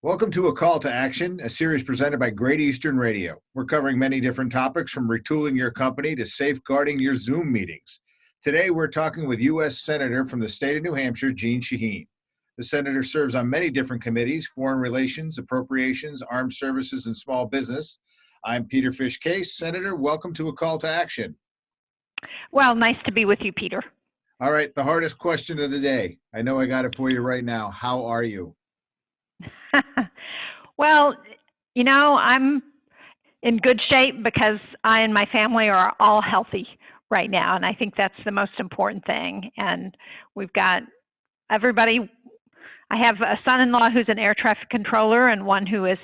Welcome to A Call to Action, a series presented by Great Eastern Radio. We're covering many different topics from retooling your company to safeguarding your Zoom meetings. Today, we're talking with U.S. Senator from the state of New Hampshire, Jean Shaheen. The senator serves on many different committees: foreign relations, appropriations, armed services, and small business. I'm Peter Fish-Case. Senator, welcome to A Call to Action. Well, nice to be with you, Peter. All right, the hardest question of the day. I know I got it for you right now. How are you? Well, I'm in good shape because I and my family are all healthy right now, and I think that's the most important thing. And we've got everybody. I have a son-in-law who's an air traffic controller and one who is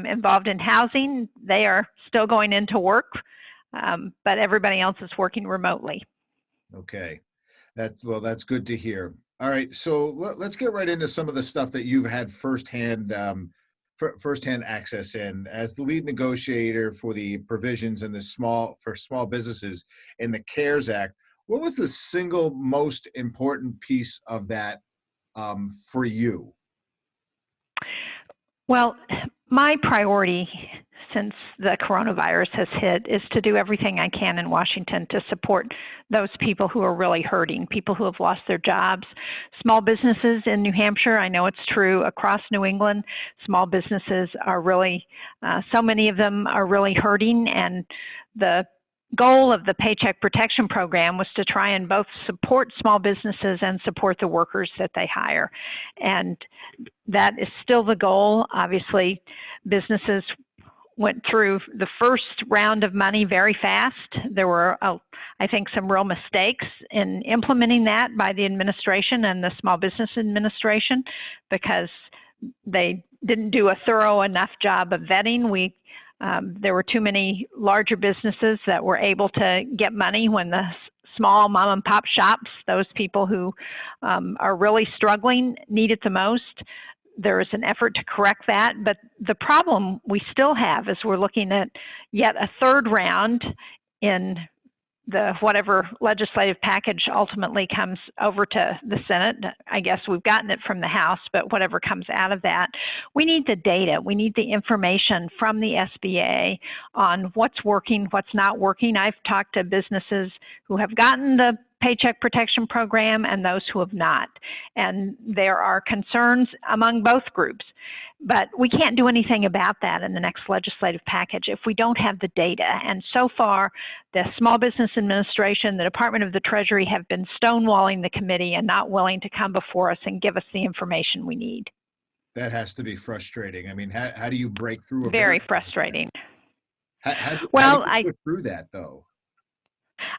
involved in housing. They are still going into work, but everybody else is working remotely. Okay, that's good to hear. All right, so let's get right into some of the stuff that you've had firsthand access in as the lead negotiator for the provisions in for small businesses in the CARES Act. What was the single most important piece of that for you? Well, my priority since the coronavirus has hit is to do everything I can in Washington to support those people who are really hurting, people who have lost their jobs. Small businesses in New Hampshire, I know it's true across New England, small businesses are really, so many of them are really hurting, and the goal of the Paycheck Protection Program was to try and both support small businesses and support the workers that they hire. And that is still the goal. Obviously, businesses went through the first round of money very fast. There were, I think, some real mistakes in implementing that by the administration and the Small Business Administration because they didn't do a thorough enough job of vetting. There were too many larger businesses that were able to get money when the small mom and pop shops, those people who are really struggling, need it the most. There is an effort to correct that, but the problem we still have is we're looking at yet a third round in the whatever legislative package ultimately comes over to the Senate. I guess we've gotten it from the House, but whatever comes out of that, we need the data. We need the information from the SBA on what's working, what's not working. I've talked to businesses who have gotten the Paycheck Protection Program and those who have not. And there are concerns among both groups. But we can't do anything about that in the next legislative package if we don't have the data. And so far, the Small Business Administration, the Department of the Treasury have been stonewalling the committee and not willing to come before us and give us the information we need. That has to be frustrating. I mean, how do you break through? Very frustrating. How do you go through that, though?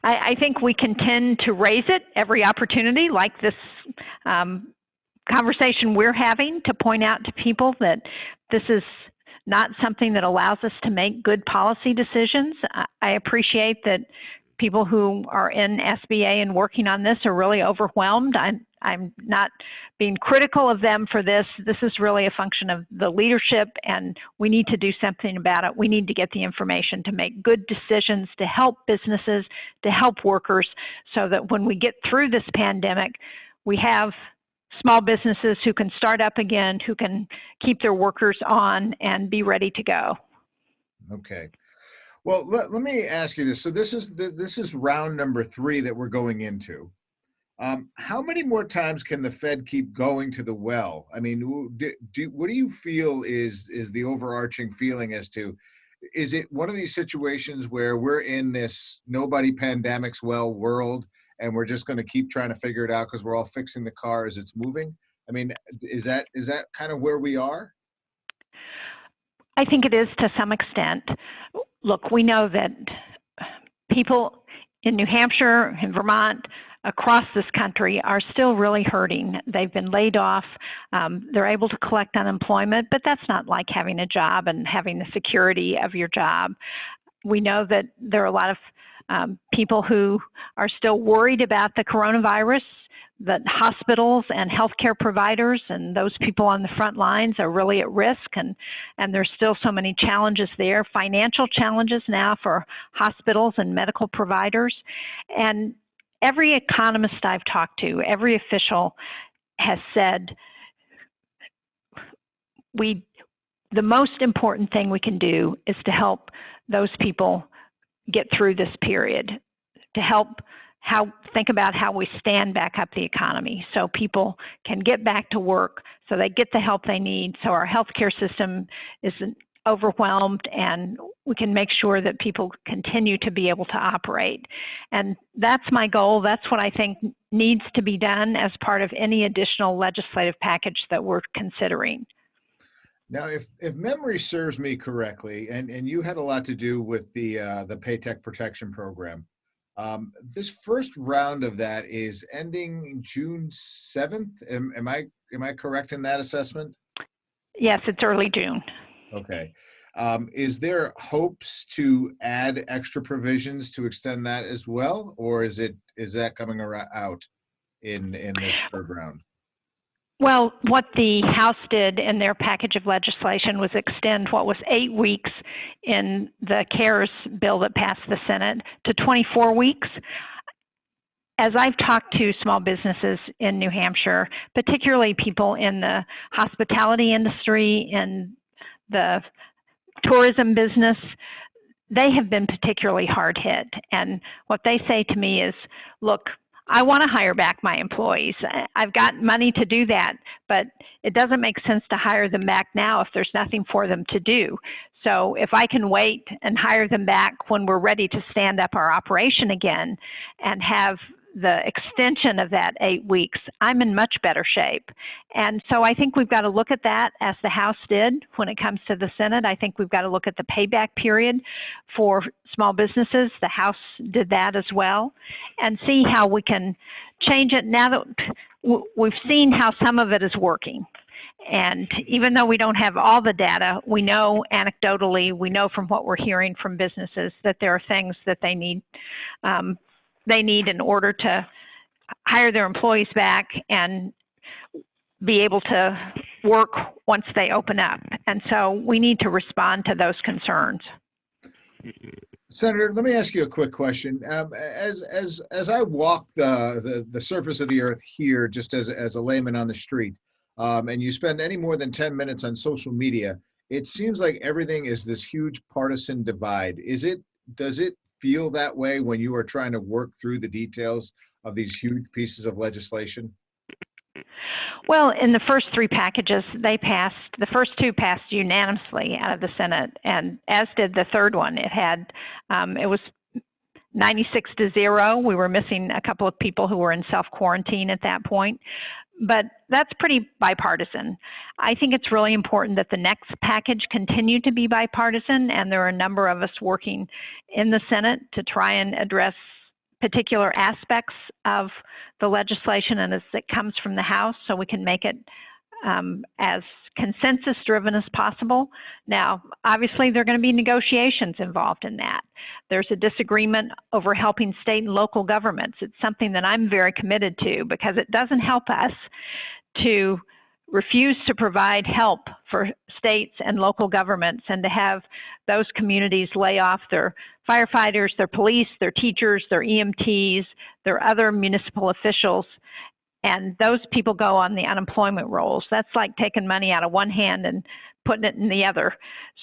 I think we can tend to raise it every opportunity, like this conversation we're having, to point out to people that this is not something that allows us to make good policy decisions. I appreciate that people who are in SBA and working on this are really overwhelmed. I'm not being critical of them for this. This is really a function of the leadership, and we need to do something about it. We need to get the information to make good decisions, to help businesses, to help workers, so that when we get through this pandemic, we have small businesses who can start up again, who can keep their workers on and be ready to go. Okay. Well, let me ask you this. So this is round number 3 that we're going into. How many more times can the Fed keep going to the well? I mean, what do you feel is the overarching feeling as to, is it one of these situations where we're in this nobody pandemic's well world and we're just going to keep trying to figure it out because we're all fixing the car as it's moving? I mean, is that kind of where we are? I think it is to some extent. Look, we know that people in New Hampshire, in Vermont, across this country are still really hurting. They've been laid off. They're able to collect unemployment, but that's not like having a job and having the security of your job. We know that there are a lot of people who are still worried about the coronavirus, that hospitals and healthcare providers and those people on the front lines are really at risk, and there's still so many challenges there, financial challenges now for hospitals and medical providers. And every economist I've talked to, every official has said, we the most important thing we can do is to help those people get through this period, to help think about how we stand back up the economy so people can get back to work, so they get the help they need, so our healthcare system isn't overwhelmed, and we can make sure that people continue to be able to operate. And that's my goal. That's what I think needs to be done as part of any additional legislative package that we're considering. Now, if memory serves me correctly, and you had a lot to do with the Paycheck Protection Program, this first round of that is ending June 7th. Am I correct in that assessment? Yes, it's early June. Okay. Is there hopes to add extra provisions to extend that as well, or is that coming out in this third round? Well, what the House did in their package of legislation was extend what was 8 weeks in the CARES bill that passed the Senate to 24 weeks. As I've talked to small businesses in New Hampshire, particularly people in the hospitality industry and the tourism business, they have been particularly hard hit. And what they say to me is, look, I want to hire back my employees. I've got money to do that, but it doesn't make sense to hire them back now if there's nothing for them to do. So if I can wait and hire them back when we're ready to stand up our operation again and have the extension of that 8 weeks, I'm in much better shape. And so I think we've got to look at that as the House did when it comes to the Senate. I think we've got to look at the payback period for small businesses. The House did that as well, and see how we can change it now that we've seen how some of it is working. And even though we don't have all the data, we know anecdotally, we know from what we're hearing from businesses that there are things that they need in order to hire their employees back and be able to work once they open up. And so we need to respond to those concerns. Senator, let me ask you a quick question. As I walk the surface of the earth here, just as a layman on the street, and you spend any more than 10 minutes on social media, it seems like everything is this huge partisan divide. Does it feel that way when you are trying to work through the details of these huge pieces of legislation? Well, in the first 3 packages, the first 2 passed unanimously out of the Senate, and as did the third one. It was 96-0. We were missing a couple of people who were in self-quarantine at that point, but that's pretty bipartisan. I think it's really important that the next package continue to be bipartisan, and there are a number of us working in the Senate to try and address particular aspects of the legislation and as it comes from the House, so we can make it as consensus-driven as possible. Now, obviously, there are going to be negotiations involved in that. There's a disagreement over helping state and local governments. It's something that I'm very committed to because it doesn't help us to refuse to provide help for states and local governments and to have those communities lay off their firefighters, their police, their teachers, their EMTs, their other municipal officials, and those people go on the unemployment rolls. That's like taking money out of one hand and putting it in the other.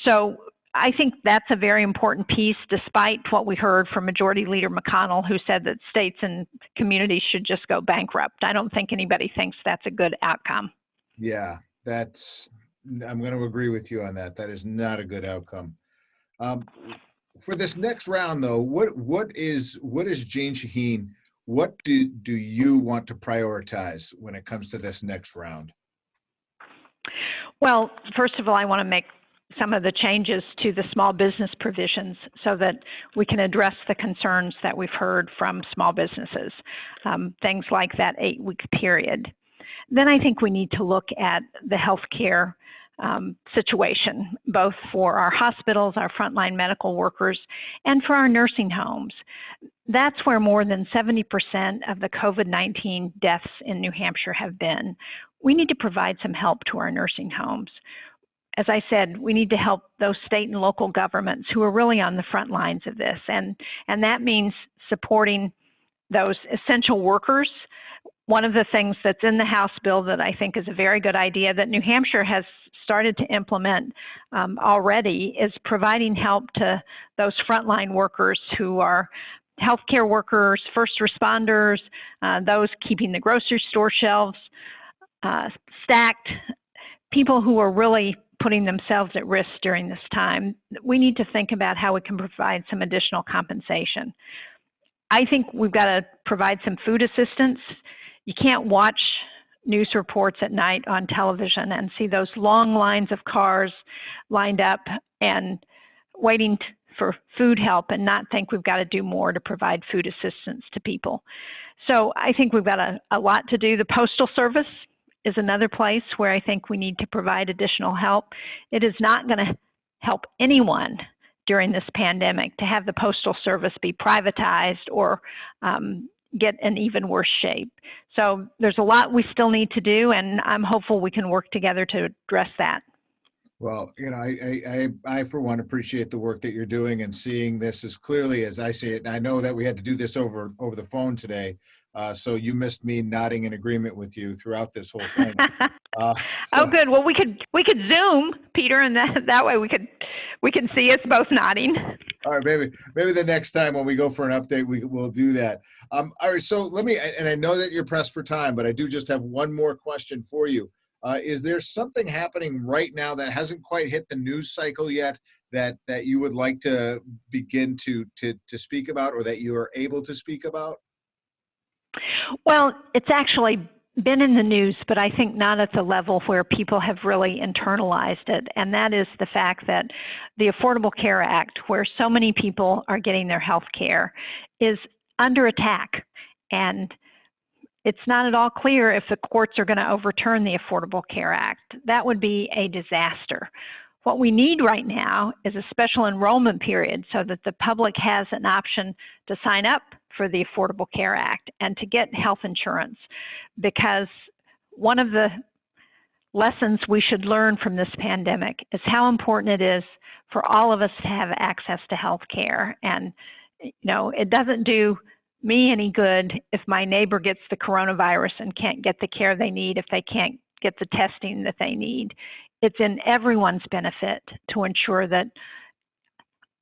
So I think that's a very important piece, despite what we heard from Majority Leader McConnell, who said that states and communities should just go bankrupt. I don't think anybody thinks that's a good outcome. Yeah, I'm going to agree with you on that. That is not a good outcome. For this next round, though, what is Jean Shaheen? What do you want to prioritize when it comes to this next round? Well, first of all, I want to make some of the changes to the small business provisions so that we can address the concerns that we've heard from small businesses, things like that 8-week period. Then I think we need to look at the healthcare situation, both for our hospitals, our frontline medical workers, and for our nursing homes. That's where more than 70% of the COVID-19 deaths in New Hampshire have been. We need to provide some help to our nursing homes. As I said, we need to help those state and local governments who are really on the front lines of this. And that means supporting those essential workers one of the things that's in the House bill that I think is a very good idea that New Hampshire has started to implement already is providing help to those frontline workers who are healthcare workers, first responders, those keeping the grocery store shelves stacked, people who are really putting themselves at risk during this time. We need to think about how we can provide some additional compensation. I think we've got to provide some food assistance. You can't watch news reports at night on television and see those long lines of cars lined up and waiting for food help and not think we've got to do more to provide food assistance to people. So I think we've got a lot to do. The Postal Service is another place where I think we need to provide additional help. It is not going to help anyone during this pandemic to have the Postal Service be privatized or get in even worse shape. So there's a lot we still need to do, and I'm hopeful we can work together to address that. Well, you know, I for one appreciate the work that you're doing and seeing this as clearly as I see it. And I know that we had to do this over the phone today, so you missed me nodding in agreement with you throughout this whole thing. Oh, good. Well, we could Zoom, Peter, and that way we can see us both nodding. All right, maybe the next time when we go for an update, we'll do that. All right, so let me, and I know that you're pressed for time, but I do just have one more question for you. Is there something happening right now that hasn't quite hit the news cycle yet that you would like to begin to speak about, or that you are able to speak about? Well, it's actually been in the news, but I think not at the level where people have really internalized it. And that is the fact that the Affordable Care Act, where so many people are getting their health care, is under attack. And it's not at all clear if the courts are going to overturn the Affordable Care Act. That would be a disaster. What we need right now is a special enrollment period so that the public has an option to sign up for the Affordable Care Act and to get health insurance, because one of the lessons we should learn from this pandemic is how important it is for all of us to have access to health care. And, you know, it doesn't do me any good if my neighbor gets the coronavirus and can't get the care they need, if they can't get the testing that they need. It's in everyone's benefit to ensure that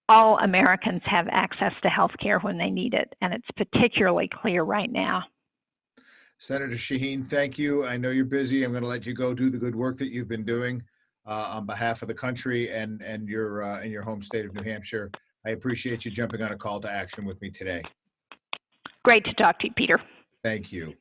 all Americans have access to health care when they need it, and it's particularly clear right now. Senator Shaheen, thank you. I know you're busy. I'm going to let you go do the good work that you've been doing on behalf of the country and your in your home state of New Hampshire. I appreciate you jumping on a call to action with me today. Great to talk to you, Peter. Thank you.